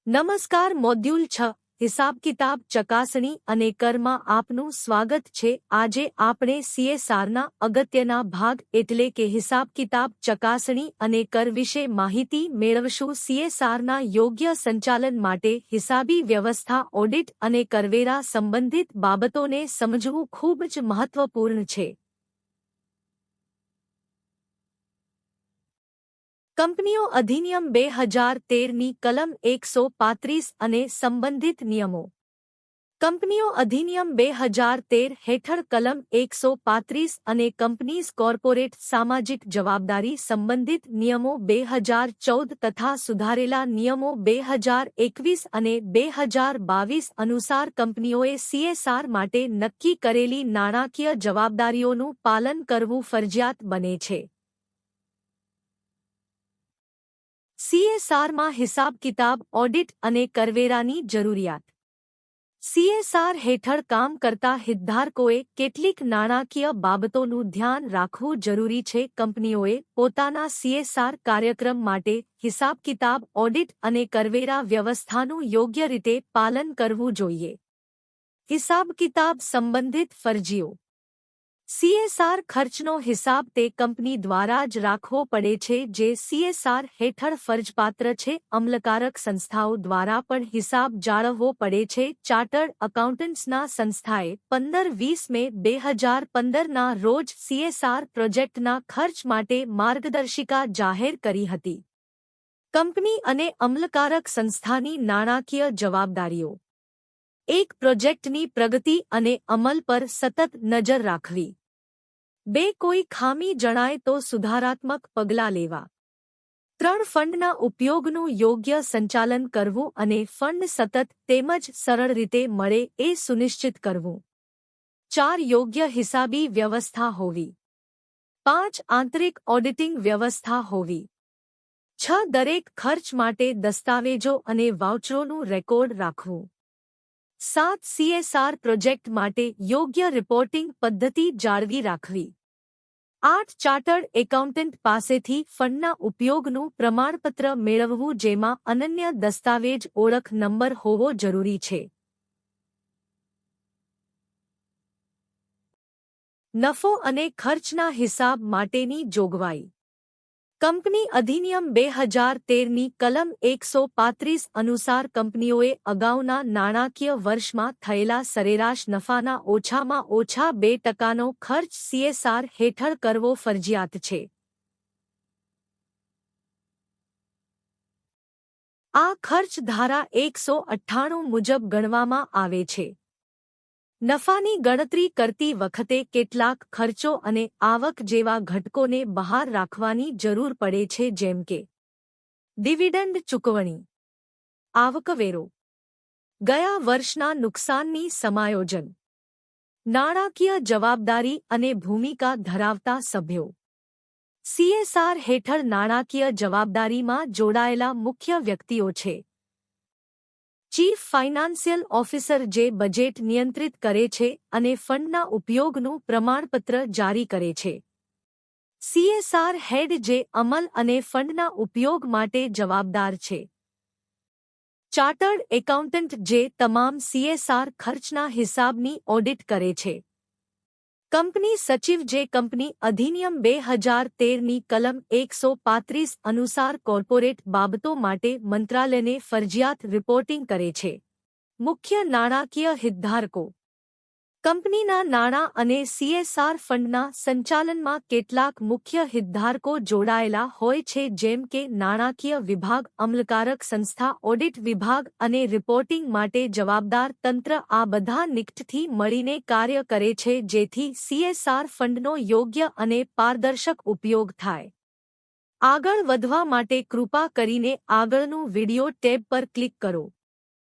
નમસ્કાર મોડ્યુલ 6 હિસાબ કિતાબ ચકાસણી અને કરમાં આપનું સ્વાગત છે। આજે આપણે CSRના અગત્યના ભાગ એટલે કે હિસાબ કિતાબ ચકાસણી અને કર વિશે માહિતી મેળવશું। CSRના યોગ્ય સંચાલન માટે હિસાબી વ્યવસ્થા ઓડિટ અને કરવેરા સંબંધિત બાબતોને સમજવું ખૂબ જ મહત્વપૂર્ણ છે। કંપનીઓ અધિનિયમ 2013ની કલમ 135 અને સંબંધિત નિયમો। કંપનીઓ અધિનિયમ 2013 હેઠળ કલમ 135 અને કંપનીઝ કોર્પોરેટ સામાજિક જવાબદારી સંબંધિત નિયમો 2014 તથા સુધારેલા નિયમો 2021 અને 2022 અનુસાર કંપનીઓએ CSR માટે નક્કી કરેલી નાણાકીય જવાબદારીઓનું પાલન કરવું ફરજિયાત બને છે। CSRમાં હિસાબ કિતાબ ઓડિટ અને કરવેરાની જરૂરિયાત। CSR હેઠળ કામ કરતા હિતધારકોએ કેટલીક નાણાકીય બાબતોનું ધ્યાન રાખવું જરૂરી છે। કંપનીઓએ પોતાના CSR કાર્યક્રમ માટે હિસાબ કિતાબ ઓડિટ અને કરવેરા વ્યવસ્થાનું યોગ્ય રીતે પાલન કરવું જોઈએ। હિસાબ કિતાબ સંબંધિત ફરજીઓ। CSR ખર્ચનો હિસાબ તે કંપની દ્વારા જ રાખવો પડે છે જે CSR હેઠળ ફરજપાત્ર છે। અમલકારક સંસ્થાઓ દ્વારા પણ હિસાબ જાળવવો પડે છે। ચાર્ટર્ડ એકાઉન્ટન્ટ્સના સંસ્થાએ 15-20 મે 2015ના રોજ CSR પ્રોજેક્ટના ખર્ચ માટે માર્ગદર્શિકા જાહેર કરી હતી। કંપની અને અમલકારક સંસ્થાની નાણાકીય જવાબદારીઓ। એક પ્રોજેક્ટની પ્રગતિ અને અમલ પર સતત નજર રાખવી। 2 કોઈ ખામી જણાય તો સુધારાત્મક પગલાં લેવા। 3 ફંડના ઉપયોગનું યોગ્ય સંચાલન કરવું અને ફંડ સતત તેમજ સરળ રીતે મળે એ સુનિશ્ચિત કરવું। 4 યોગ્ય હિસાબી વ્યવસ્થા હોવી। 5 આંતરિક ઓડિટિંગ વ્યવસ્થા હોવી। 6 દરેક ખર્ચ માટે દસ્તાવેજો અને વાઉચરોનું રેકોર્ડ રાખવું। 7 CSR પ્રોજેક્ટ માટે યોગ્ય રિપોર્ટિંગ પદ્ધતિ જાળવી રાખવી। 8 ચાર્ટર્ડ એકાઉન્ટન્ટ પાસેથી ફંડના ઉપયોગનું પ્રમાણપત્ર મેળવવું જેમાં અનન્ય દસ્તાવેજ ઓળખ નંબર હોવો જરૂરી છે। નફો અને ખર્ચના હિસાબ માટેની જોગવાઈ। કંપની અધિનિયમ 2013ની કલમ 135 અનુસાર કંપનીઓએ અગાઉના નાણાકીય વર્ષમાં થયેલા સરેરાશ નફાના ઓછામાં ઓછા 2%નો ખર્ચ CSR હેઠળ કરવો ફરજિયાત છે। આ ખર્ચ ધારા 198 મુજબ ગણવામાં આવે છે। નફાની ગણતરી કરતી વખતે કેટલાક ખર્ચો અને આવક જેવા ઘટકોને બહાર રાખવાની જરૂર પડે છે જેમ કે ડિવિડન્ડ ચૂકવણી, આવકવેરો, ગયા વર્ષના નુકસાનની સમાયોજન, નાણાકીય જવાબદારી અને ભૂમિકા ધરાવતા સભ્યો। CSR હેઠળ નાણાકીય જવાબદારીમાં જોડાયેલા મુખ્ય વ્યક્તિઓ છે ચીફ ફાઇનાન્સિયલ ઓફિસર જે બજેટ નિયંત્રિત કરે છે અને ફંડના ઉપયોગનું પ્રમાણપત્ર જારી કરે છે। CSR હેડ જે અમલ અને ફંડના ઉપયોગ માટે જવાબદાર છે। ચાર્ટર્ડ એકાઉન્ટન્ટ જે તમામ CSR ખર્ચના હિસાબની ઓડિટ કરે છે। કંપની સચિવ જે કંપની અધિનિયમ 2013ની કલમ 135 અનુસાર કોર્પોરેટ બાબતો માટે મંત્રાલયને ફરજિયાત રિપોર્ટિંગ કરે છે। મુખ્ય નાણાકીય હિતધારકો। કંપનીના નાણાં અને CSR ફંડના સંચાલનમાં કેટલાક મુખ્ય હિતધારકો જોડાયેલા હોય છે જેમ કે નાણાકીય વિભાગ, અમલકારક સંસ્થા, ઓડિટ વિભાગ અને રિપોર્ટિંગ માટે જવાબદાર તંત્ર। આ બધા નિકટથી મળીને કાર્ય કરે છે જેથી CSR ફંડનો યોગ્ય અને પારદર્શક ઉપયોગ થાય। આગળ વધવા માટે કૃપા કરીને આગળનું વિડિયો ટેબ પર ક્લિક કરો।